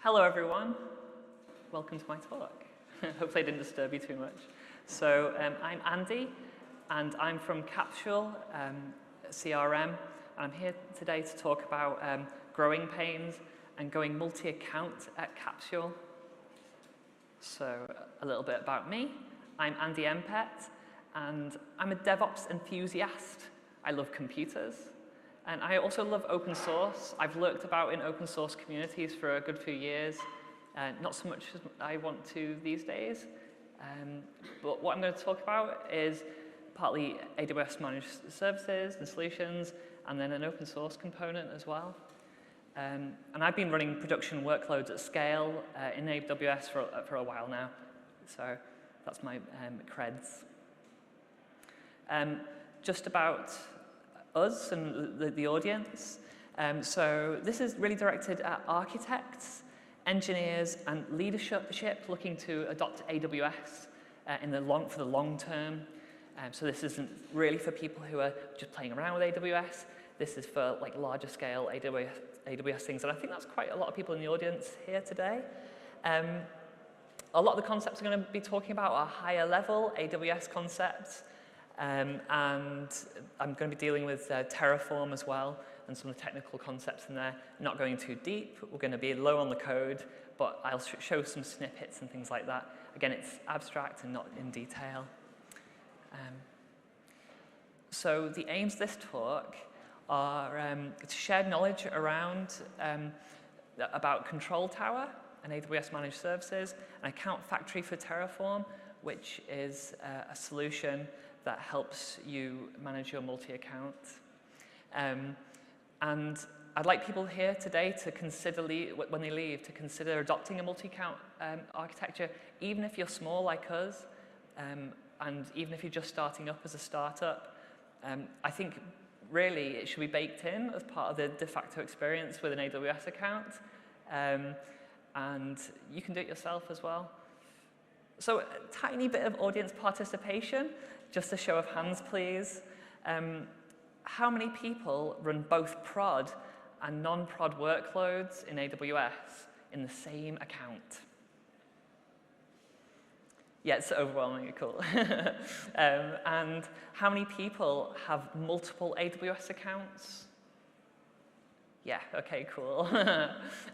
Hello, everyone. Welcome to my talk. Hopefully I didn't disturb you too much. So I'm Andy, and I'm from Capsule, CRM. And I'm here today to talk about growing pains and going multi-account at Capsule. So a little bit about me. I'm Andi Empett, and I'm a DevOps enthusiast. I love computers. And I also love open source. I've lurked about in open source communities for a good few years. Not so much as I want to these days. But what I'm going to talk about is partly AWS managed services and solutions, and then an open source component as well. And I've been running production workloads at scale in AWS for a while now. So that's my creds. Just about us and the audience. So this is really directed at architects, engineers, and leadership looking to adopt AWS for the long term. So this isn't really for people who are just playing around with AWS. This is for like larger scale AWS things, and I think that's quite a lot of people in the audience here today. A lot of the concepts I'm going to be talking about are higher level AWS concepts. And I'm going to be dealing with Terraform as well, and some of the technical concepts in there. Not going too deep. We're going to be low on the code, but I'll show some snippets and things like that. Again, it's abstract and not in detail. So the aims of this talk are to share knowledge around about Control Tower and AWS Managed Services, an account factory for Terraform, which is a solution that helps you manage your multi-account. And I'd like people here today to consider, when they leave, to consider adopting a multi-account architecture, even if you're small like us, and even if you're just starting up as a startup. I think really it should be baked in as part of the de facto experience with an AWS account. And you can do it yourself as well. So a tiny bit of audience participation. Just a show of hands, please. How many people run both prod and non-prod workloads in AWS in the same account? Yeah, it's overwhelmingly cool. And how many people have multiple AWS accounts? Yeah, okay, cool.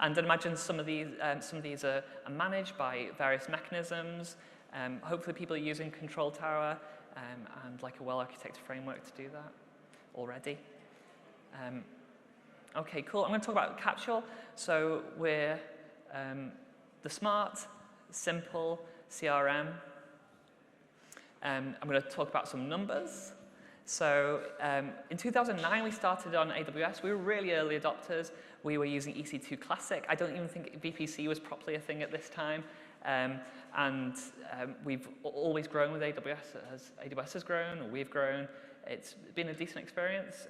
And imagine some of these are managed by various mechanisms. Hopefully people are using Control Tower and like a well-architected framework to do that already. Okay, cool. I'm going to talk about Capsule. So we're the smart, simple CRM. I'm going to talk about some numbers. So in 2009, we started on AWS. We were really early adopters. We were using EC2 Classic. I don't even think VPC was properly a thing at this time. And we've always grown with AWS as AWS has grown, or we've grown. It's been a decent experience,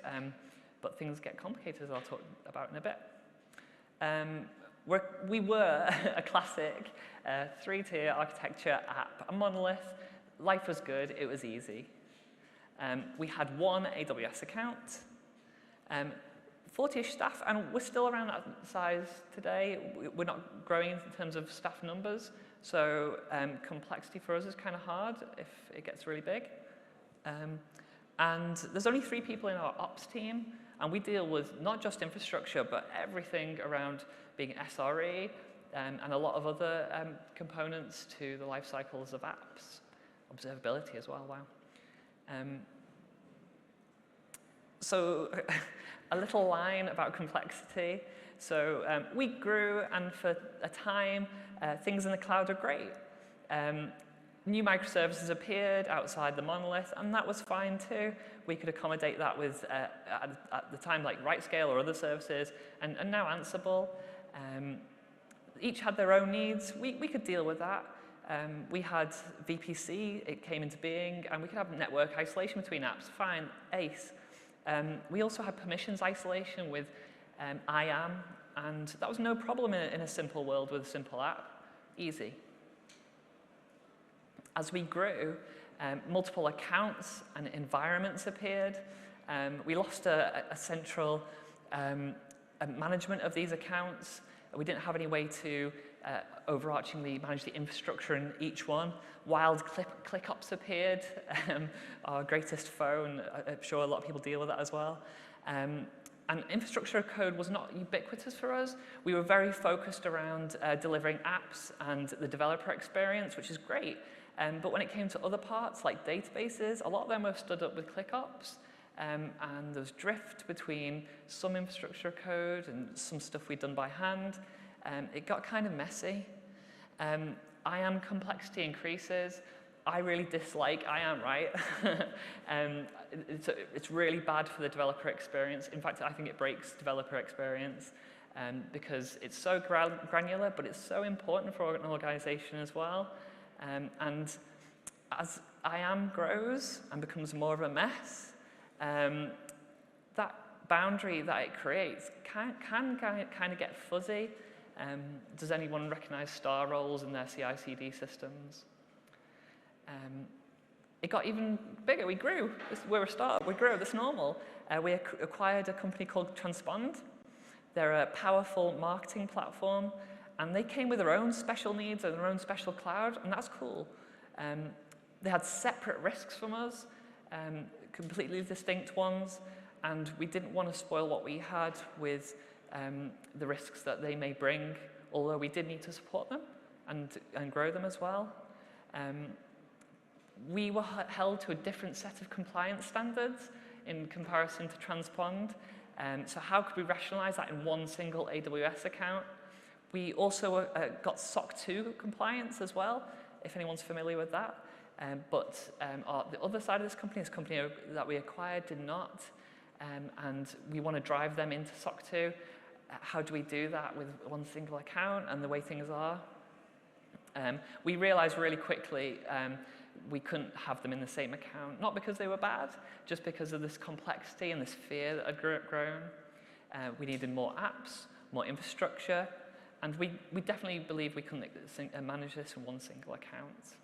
but things get complicated, as I'll talk about in a bit. We were a classic 3-tier architecture app, a monolith. Life was good. It was easy. We had one AWS account, 40-ish staff, and we're still around that size today. We're not growing in terms of staff numbers, so complexity for us is kind of hard if it gets really big. And there's only 3 people in our ops team, and we deal with not just infrastructure, but everything around being SRE and a lot of other components to the life cycles of apps. Observability as well, wow. So a little line about complexity. So we grew, and for a time, things in the cloud are great. New microservices appeared outside the monolith, and that was fine too. We could accommodate that with, at the time, like RightScale or other services, and now Ansible. Each had their own needs. We could deal with that. We had VPC, it came into being, and we could have network isolation between apps. Fine, ace. We also had permissions isolation with IAM, and that was no problem in a simple world with a simple app. Easy. As we grew, multiple accounts and environments appeared. We lost a central management of these accounts. We didn't have any way to overarchingly manage the infrastructure in each one. Wild ClickOps appeared, our greatest foe, and I'm sure a lot of people deal with that as well. And infrastructure code was not ubiquitous for us. We were very focused around delivering apps and the developer experience, which is great. But when it came to other parts, like databases, a lot of them were stood up with ClickOps. And there was drift between some infrastructure code and some stuff we'd done by hand. It got kind of messy. IAM complexity increases. I really dislike IAM, right? It's really bad for the developer experience. In fact, I think it breaks developer experience because it's so granular, but it's so important for an organization as well. And as IAM grows and becomes more of a mess, that boundary that it creates can kind of get fuzzy. Does anyone recognize star roles in their CI/CD systems? It got even bigger. We grew. We're a startup. We grew. That's normal. We acquired a company called Transpond. They're a powerful marketing platform, and they came with their own special needs and their own special cloud, and that's cool. They had separate risks from us, completely distinct ones, and we didn't want to spoil what we had with the risks that they may bring, although we did need to support them and grow them as well. We were held to a different set of compliance standards in comparison to Transpond. So how could we rationalize that in one single AWS account? We also got SOC 2 compliance as well, if anyone's familiar with that. But the other side of this company that we acquired, did not. And we want to drive them into SOC 2. How do we do that with one single account and the way things are? We realized really quickly we couldn't have them in the same account, not because they were bad, just because of this complexity and this fear that had grown. We needed more apps, more infrastructure, and we definitely believe we couldn't manage this in one single account.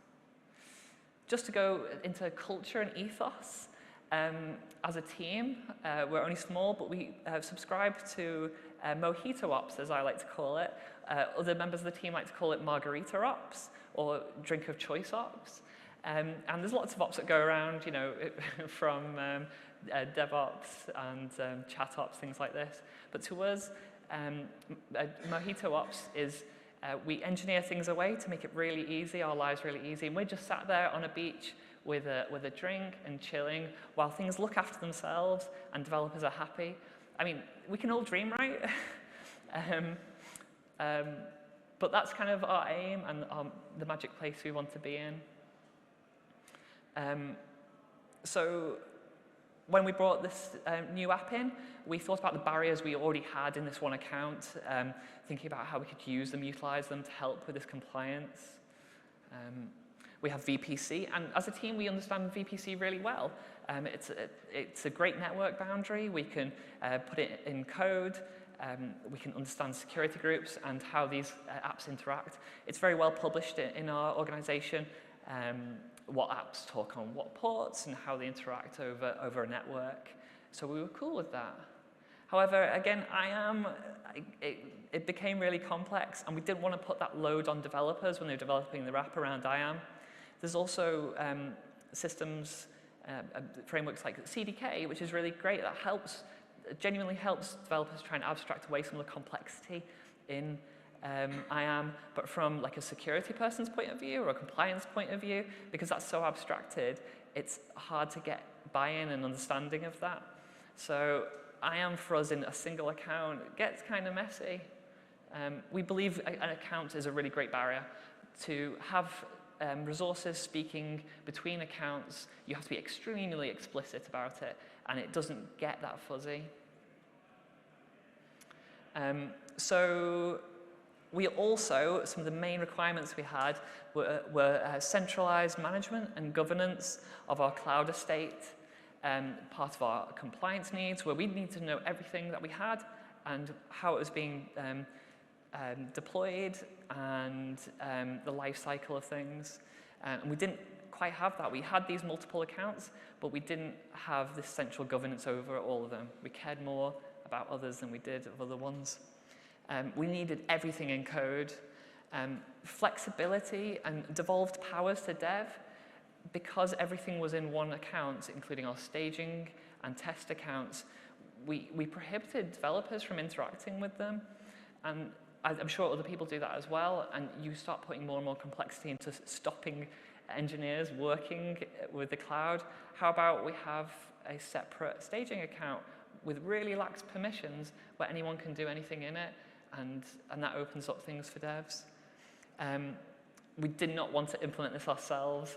Just to go into culture and ethos, as a team, we're only small, but we subscribe to Mojito Ops, as I like to call it. Other members of the team like to call it Margarita Ops or Drink of Choice Ops. And there's lots of ops that go around, you know, from DevOps and chat ops, things like this. But to us, Mojito Ops is we engineer things away to make it really easy, our lives really easy. And we're just sat there on a beach with a drink and chilling while things look after themselves and developers are happy. I mean, we can all dream, right? But that's kind of our aim and the magic place we want to be in. So when we brought this new app in, we thought about the barriers we already had in this one account, thinking about how we could use them, utilize them to help with this compliance. We have VPC, and as a team, we understand VPC really well. It's a great network boundary. We can put it in code. We can understand security groups and how these apps interact. It's very well published in our organization, what apps talk on what ports and how they interact over a network. So we were cool with that. However, again, it became really complex, and we didn't want to put that load on developers when they were developing the wrap around IAM. There's also systems, frameworks like CDK, which is really great. That genuinely helps developers try and abstract away some of the complexity in IAM, but from like a security person's point of view or a compliance point of view, because that's so abstracted, it's hard to get buy-in and understanding of that. So IAM for us in a single account gets kind of messy. We believe an account is a really great barrier. To have resources speaking between accounts, you have to be extremely explicit about it, and it doesn't get that fuzzy. So we also, some of the main requirements we had were centralized management and governance of our cloud estate, part of our compliance needs, where we need to know everything that we had and how it was being deployed and the life cycle of things. And we didn't quite have that. We had these multiple accounts, but we didn't have this central governance over all of them. We cared more about others than we did of other ones. We needed everything in code. Flexibility and devolved powers to dev, because everything was in one account, including our staging and test accounts, we prohibited developers from interacting with them. And I'm sure other people do that as well, and you start putting more and more complexity into stopping engineers working with the cloud. How about we have a separate staging account with really lax permissions where anyone can do anything in it, and that opens up things for devs. We did not want to implement this ourselves.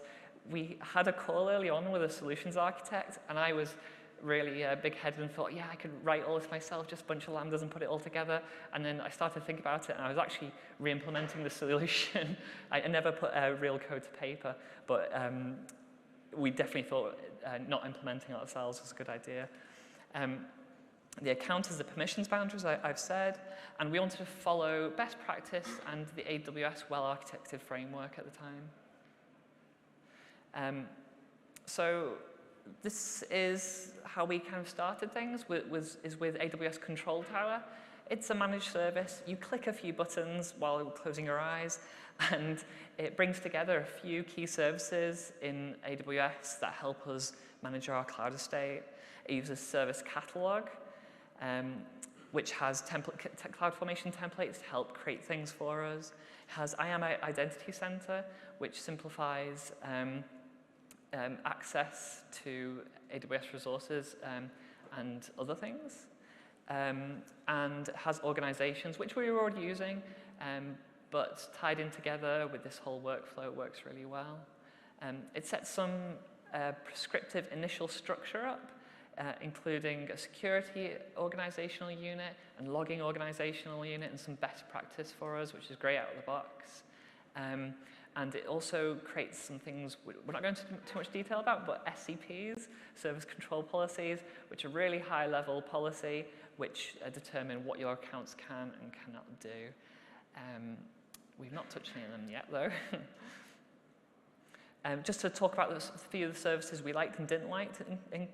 We had a call early on with a solutions architect, and I was really big-headed and thought, yeah, I could write all this myself, just a bunch of lambdas and put it all together. And then I started to think about it, and I was actually re-implementing the solution. I never put real code to paper, but we definitely thought not implementing it ourselves was a good idea. The account is the permissions boundaries, I've said, and we wanted to follow best practice and the AWS well-architected framework at the time. So this is how we kind of started things, is with AWS Control Tower. It's a managed service. You click a few buttons while closing your eyes, and it brings together a few key services in AWS that help us manage our cloud estate. It uses Service Catalog, which has CloudFormation templates to help create things for us. It has IAM Identity Center, which simplifies access to AWS resources and other things. And has organizations, which we were already using, but tied in together with this whole workflow works really well. It sets some prescriptive initial structure up, including a security organizational unit and logging organizational unit and some best practice for us, which is great out of the box. And it also creates some things we're not going into too much detail about, but SCPs, service control policies, which are really high-level policy, which determine what your accounts can and cannot do. We've not touched any of them yet, though. Just to talk about a few of the services we liked and didn't like in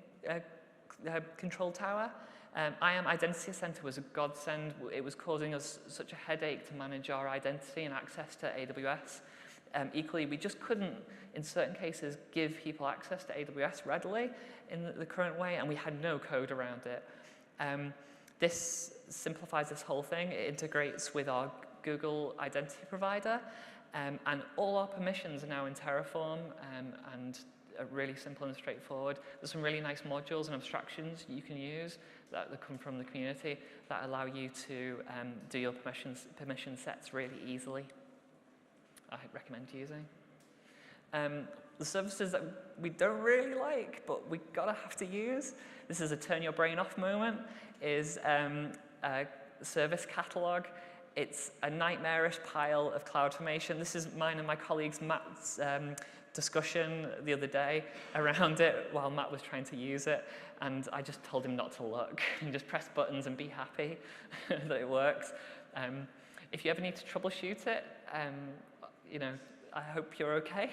Control Tower. IAM Identity Center was a godsend. It was causing us such a headache to manage our identity and access to AWS. Equally, we just couldn't, in certain cases, give people access to AWS readily in the current way, and we had no code around it. This simplifies this whole thing. It integrates with our Google identity provider, and all our permissions are now in Terraform and are really simple and straightforward. There's some really nice modules and abstractions you can use that come from the community that allow you to do your permission sets really easily. I recommend using. The services that we don't really like, but we have to use, this is a turn your brain off moment, is Service Catalog. It's a nightmarish pile of CloudFormation. This is mine and my colleague's Matt's discussion the other day around it while Matt was trying to use it, and I just told him not to look and just press buttons and be happy that it works. If you ever need to troubleshoot it, you know, I hope you're okay.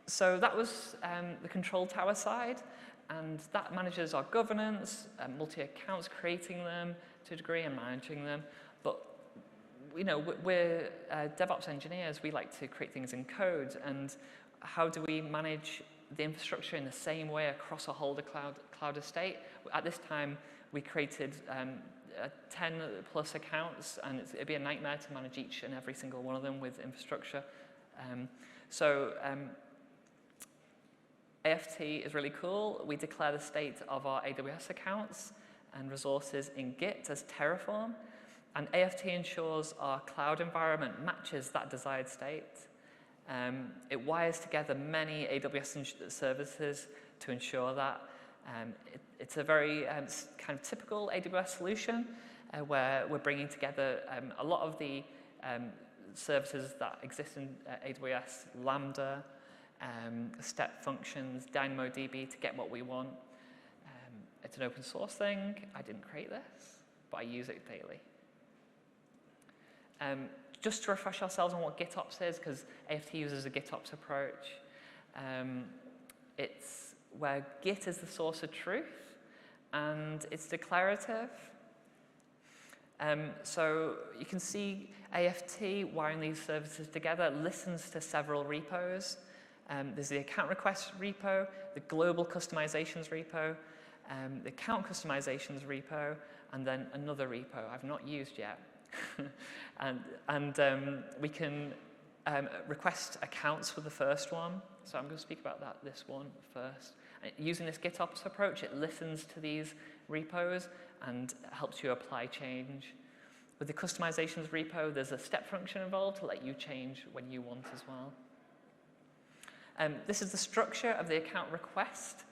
So that was the Control Tower side, and that manages our governance, multi-accounts, creating them to a degree and managing them. But you know, we're DevOps engineers. We like to create things in code, and how do we manage the infrastructure in the same way across a whole cloud estate? At this time, we created 10 plus accounts, and it'd be a nightmare to manage each and every single one of them with infrastructure. AFT is really cool. We declare the state of our AWS accounts and resources in Git as Terraform, and AFT ensures our cloud environment matches that desired state. It wires together many AWS services to ensure that. It's a very kind of typical AWS solution where we're bringing together a lot of the services that exist in AWS, Lambda, step functions, DynamoDB to get what we want. It's an open source thing. I didn't create this, but I use it daily. Just to refresh ourselves on what GitOps is, because AFT uses a GitOps approach. It's where Git is the source of truth, and it's declarative. So you can see AFT wiring these services together listens to several repos. There's the account request repo, the global customizations repo, the account customizations repo, and then another repo I've not used yet. and we can request accounts for the first one. So I'm going to speak about this one first. And using this GitOps approach, it listens to these repos and helps you apply change. With the customizations repo, there's a step function involved to let you change when you want as well. This is the structure of the account request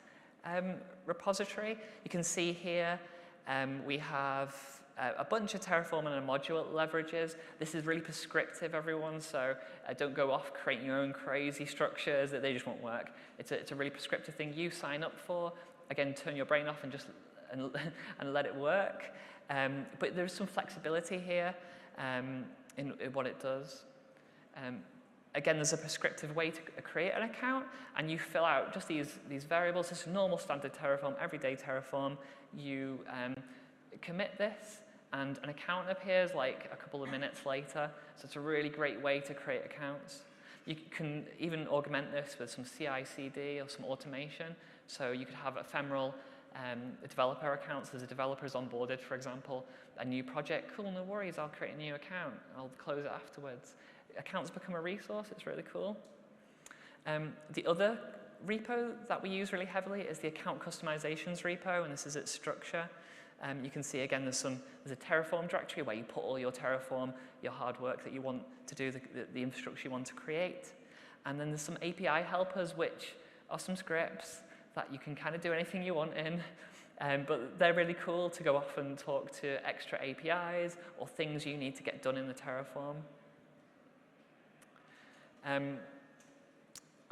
repository. You can see here we have a bunch of Terraform and a module leverages. This is really prescriptive, everyone, so don't go off creating your own crazy structures that they just won't work. It's a really prescriptive thing you sign up for. Again, turn your brain off and just and let it work. But there's some flexibility here in what it does. Again, there's a prescriptive way to create an account, and you fill out just these variables. This is normal standard Terraform, everyday Terraform. You commit this, and an account appears like a couple of minutes later. So it's a really great way to create accounts. You can even augment this with some CI/CD or some automation. So you could have ephemeral developer accounts. As a developer is onboarded, for example, a new project. Cool, no worries, I'll create a new account. I'll close it afterwards. Accounts become a resource. It's really cool. The other repo that we use really heavily is the account customizations repo, and this is its structure. You can see again there's a Terraform directory where you put all your Terraform, your hard work that you want to do, the infrastructure you want to create. And then there's some API helpers, which are some scripts that you can kind of do anything you want in. But they're really cool to go off and talk to extra APIs or things you need to get done in the Terraform. I'm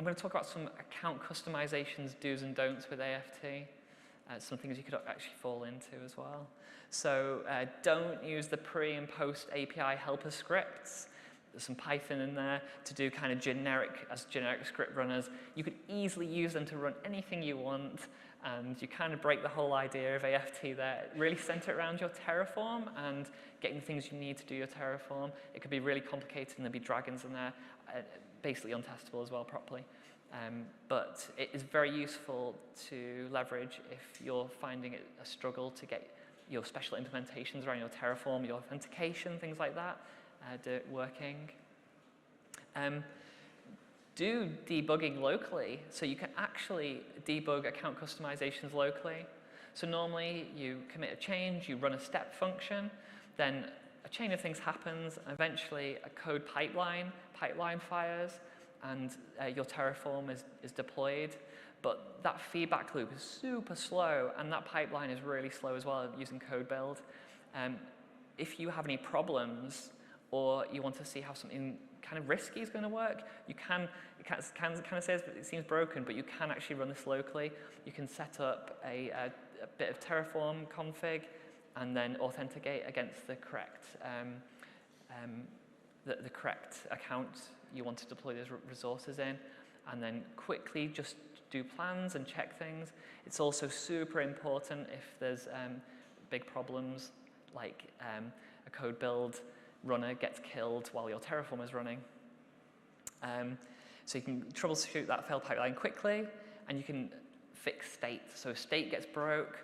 going to talk about some account customizations, do's and don'ts with AFT. Some things you could actually fall into as well. So don't use the pre and post API helper scripts. There's some Python in there to do kind of generic script runners. You could easily use them to run anything you want, and you kind of break the whole idea of AFT there. Really center it around your Terraform and getting the things you need to do your Terraform. It could be really complicated, and there'd be dragons in there, basically untestable as well properly. But it is very useful to leverage if you're finding it a struggle to get your special implementations around your Terraform, your authentication, things like that, working. Do debugging locally, so you can actually debug account customizations locally. So normally you commit a change, you run a step function, then a chain of things happens, and eventually a code pipeline fires, and your Terraform is deployed. But that feedback loop is super slow, and that pipeline is really slow as well using code build. If you have any problems, or you want to see how something kind of risky is going to work, it kind of says that it seems broken, but you can actually run this locally. You can set up a bit of Terraform config, and then authenticate against the correct the correct account you want to deploy those resources in, and then quickly just do plans and check things. It's also super important if there's big problems, like a code build runner gets killed while your Terraform is running. So you can troubleshoot that failed pipeline quickly, and you can fix state. So if state gets broke,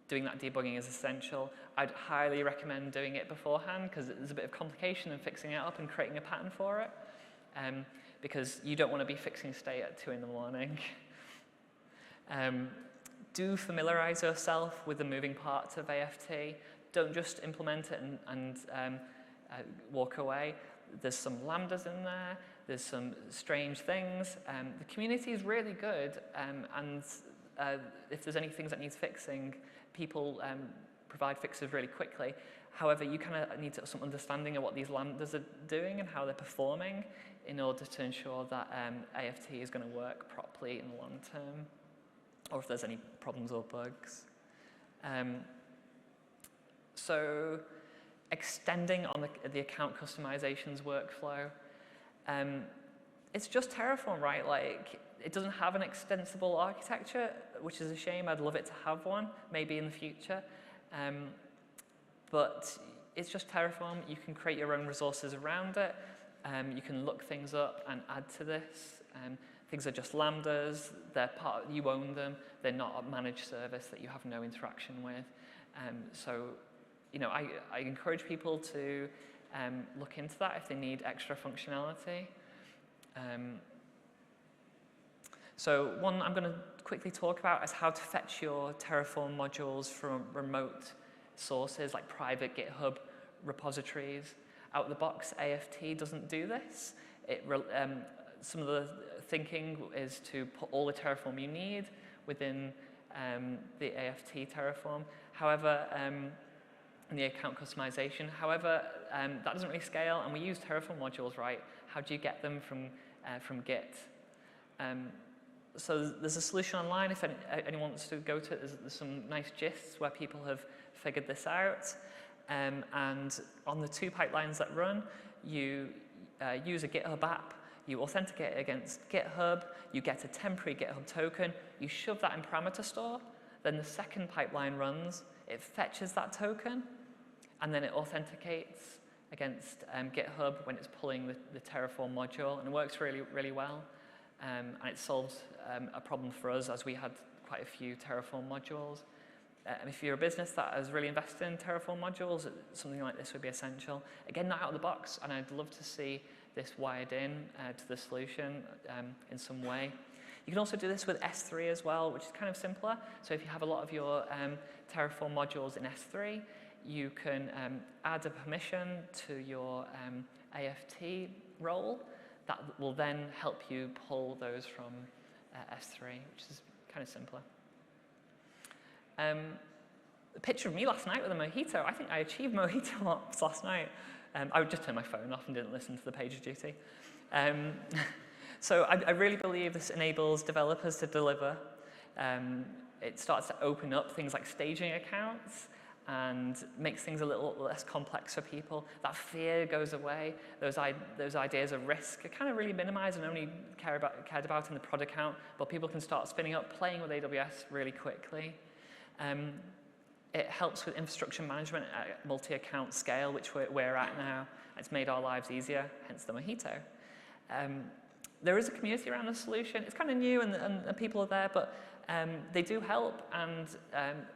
doing that debugging is essential. I'd highly recommend doing it beforehand, because there's a bit of complication in fixing it up and creating a pattern for it, because you don't want to be fixing state at 2 in the morning. Do familiarize yourself with the moving parts of AFT. Don't just implement it and walk away. There's some lambdas in there. There's some strange things. The community is really good, and if there's any things that needs fixing, people provide fixes really quickly. However, you kind of need some understanding of what these lambdas are doing and how they're performing in order to ensure that AFT is going to work properly in the long term, or if there's any problems or bugs. So extending on the account customizations workflow, it's just Terraform, right? Like, it doesn't have an extensible architecture, which is a shame. I'd love it to have one, maybe in the future. But it's just Terraform. You can create your own resources around it. You can look things up and add to this. Things are just lambdas. They're you own them. They're not a managed service that you have no interaction with. So, I encourage people to look into that if they need extra functionality. So one I'm going to quickly talk about is how to fetch your Terraform modules from remote sources like private GitHub repositories. Out of the box, AFT doesn't do this. Some of the thinking is to put all the Terraform you need within the AFT Terraform. However, and the account customization. However, that doesn't really scale, and we use Terraform modules, right? How do you get them from Git? So there's a solution online if anyone wants to go to it. There's some nice gists where people have figured this out. And on the 2 pipelines that run, you use a GitHub app, you authenticate against GitHub, you get a temporary GitHub token, you shove that in parameter store, then the second pipeline runs, it fetches that token, and then it authenticates against GitHub when it's pulling the Terraform module, and it works really, really well. And it solves a problem for us as we had quite a few Terraform modules. And if you're a business that has really invested in Terraform modules, something like this would be essential. Again, not out of the box, and I'd love to see this wired in to the solution in some way. You can also do this with S3 as well, which is kind of simpler. So if you have a lot of your Terraform modules in S3, you can add a permission to your AFT role that will then help you pull those from S3, which is kind of simpler. A picture of me last night with a mojito. I think I achieved mojito ops last night. I would just turn my phone off and didn't listen to the PagerDuty. So I really believe this enables developers to deliver. It starts to open up things like staging accounts and makes things a little less complex for people. That fear goes away. Those ideas of risk are kind of really minimized and only cared about in the prod account, but people can start spinning up, playing with AWS really quickly. It helps with infrastructure management at multi-account scale, which we're at now. It's made our lives easier, hence the mojito. There is a community around the solution. It's kind of new and people are there, but they do help, and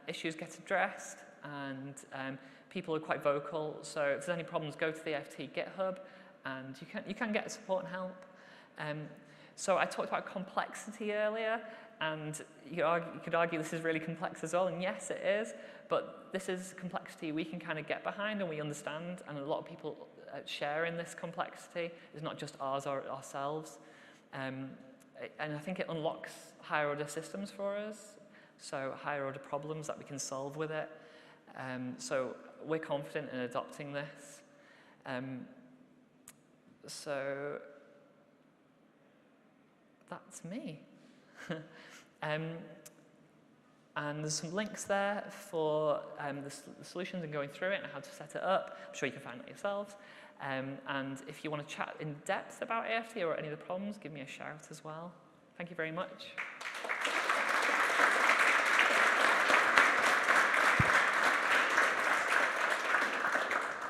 issues get addressed, and people are quite vocal. So if there's any problems, go to the FT GitHub, and you can get support and help. So I talked about complexity earlier, and you could argue this is really complex as well, and yes, it is, but this is complexity we can kind of get behind and we understand, and a lot of people share in this complexity. It's not just ours or ourselves. And I think it unlocks higher order systems for us, so higher order problems that we can solve with it. So we're confident in adopting this. So that's me. And there's some links there for the solutions and going through it and how to set it up. I'm sure you can find it yourselves. And if you want to chat in depth about AFT or any of the problems, give me a shout as well. Thank you very much.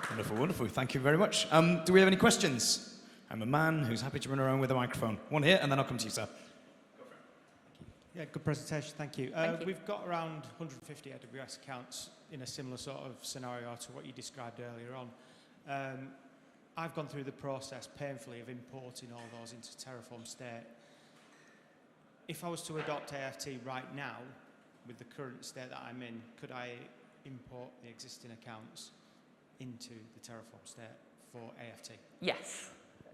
Wonderful, wonderful. Thank you very much. Do we have any questions? I'm a man who's happy to run around with a microphone. One here, and then I'll come to you, sir. Yeah, good presentation, thank you. Thank you. We've got around 150 AWS accounts in a similar sort of scenario to what you described earlier on. I've gone through the process painfully of importing all those into Terraform state. If I was to adopt AFT right now, with the current state that I'm in, could I import the existing accounts into the Terraform state for AFT? Yes.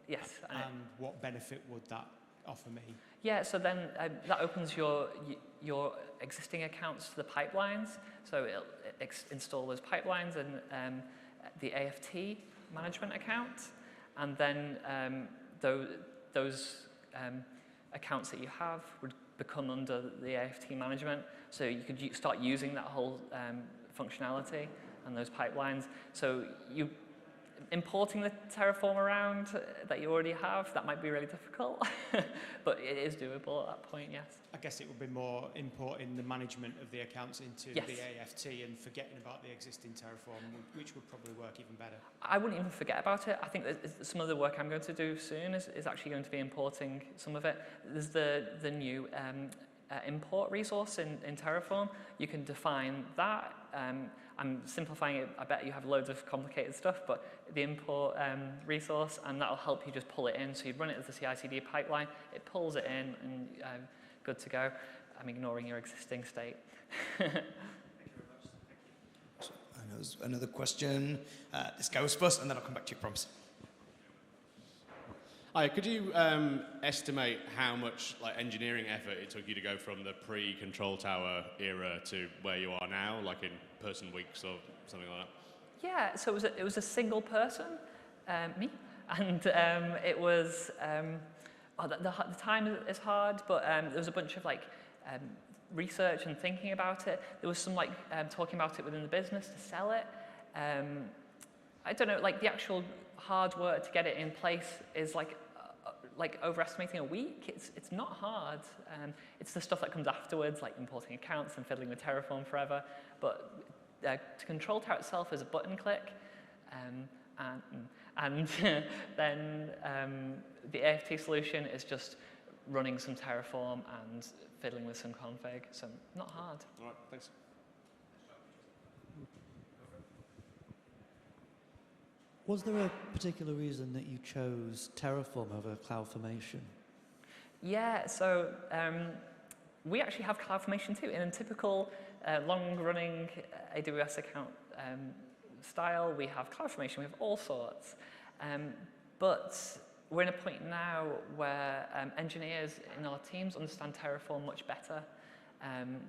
Yes. And what benefit would that offer me? Yeah, so then that opens your existing accounts to the pipelines. So it'll install those pipelines and the AFT management account, and then those accounts that you have would become under the AFT management. So you could start using that whole functionality and those pipelines. So importing the Terraform around that you already have, that might be really difficult, but it is doable at that point, yes. I guess it would be more importing the management of the accounts into Yes. the AFT and forgetting about the existing Terraform, which would probably work even better. I wouldn't even forget about it. I think that some of the work I'm going to do soon is actually going to be importing some of it. There's the new import resource in Terraform. You can define that. I'm simplifying it. I bet you have loads of complicated stuff, but the import resource, and that'll help you just pull it in. So you run it as a CI/CD pipeline. It pulls it in, and good to go. I'm ignoring your existing state. Thank you very much. Thank you. And there's another question. This goes first, and then I'll come back to you, promise. Hi, could you estimate how much engineering effort it took you to go from the pre-control tower era to where you are now, like in person weeks or something like that? Yeah, so it was a single person, me, and it was the time is hard, but there was a bunch of research and thinking about it. There was some talking about it within the business to sell it. I don't know, the actual hard work to get it in place is overestimating a week. It's not hard. It's the stuff that comes afterwards, like importing accounts and fiddling with Terraform forever. But to control tower itself is a button click, and then the AFT solution is just running some Terraform and fiddling with some config. So not hard. All right, thanks. Was there a particular reason that you chose Terraform over CloudFormation? Yeah, so we actually have CloudFormation too. In a typical long-running AWS account style, we have CloudFormation, we have all sorts. But we're in a point now where engineers in our teams understand Terraform much better.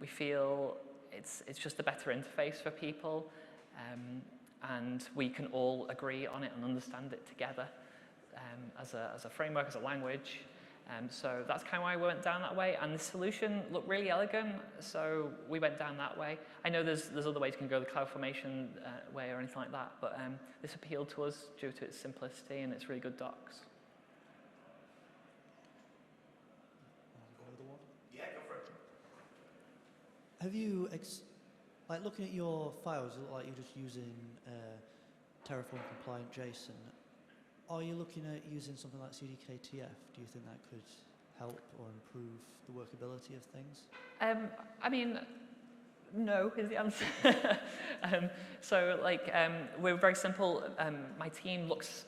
We feel it's just a better interface for people. And we can all agree on it and understand it together as a framework, as a language. So that's kind of why we went down that way. And the solution looked really elegant, so we went down that way. I know there's other ways you can go the CloudFormation way or anything like that, but this appealed to us due to its simplicity and its really good docs. Yeah, go for it. Have you, looking at your files, it look like you're just using Terraform compliant JSON. Are you looking at using something like CDK-TF? Do you think that could help or improve the workability of things? I mean, no is the answer. We're very simple. My team looks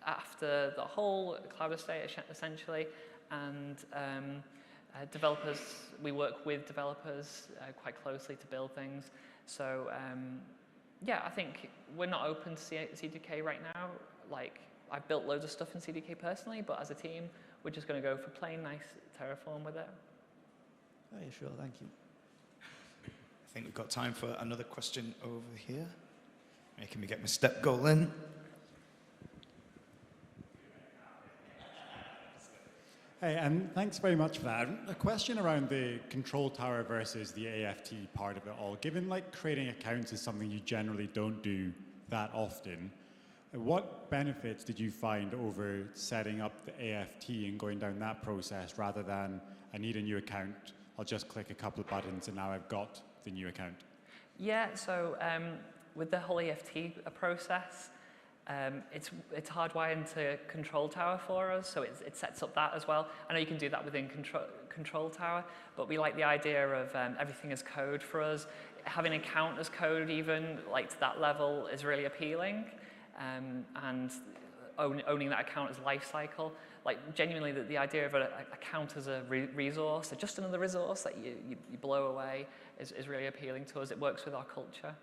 after the whole cloud estate, essentially, and developers, we work with developers quite closely to build things. So yeah, I think we're not open to CDK right now. I've built loads of stuff in CDK personally, but as a team, we're just going to go for plain nice Terraform with it. Oh, yeah, sure, thank you. I think we've got time for another question over here. Making me get my step goal in. Hey, thanks very much for that. A question around the control tower versus the AFT part of it all. Given creating accounts is something you generally don't do that often, what benefits did you find over setting up the AFT and going down that process rather than, I need a new account, I'll just click a couple of buttons and now I've got the new account? Yeah, so with the whole AFT process, it's hardwired into Control Tower for us, so it sets up that as well. I know you can do that within Control Tower, but we like the idea of everything as code for us. Having an account as code even, to that level, is really appealing. And owning that account as lifecycle, genuinely the idea of an account as a resource, or just another resource that you blow away, is really appealing to us. It works with our culture.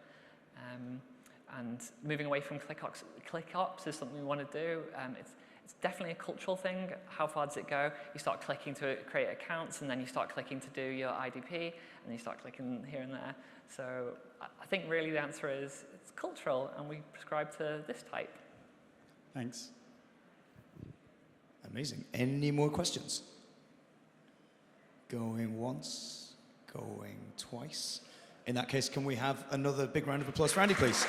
And moving away from ClickOps is something we want to do. It's definitely a cultural thing. How far does it go? You start clicking to create accounts, and then you start clicking to do your IDP, and then you start clicking here and there. So I think really the answer is it's cultural, and we prescribe to this type. Thanks. Amazing. Any more questions? Going once, going twice. In that case, can we have another big round of applause for Andi, please?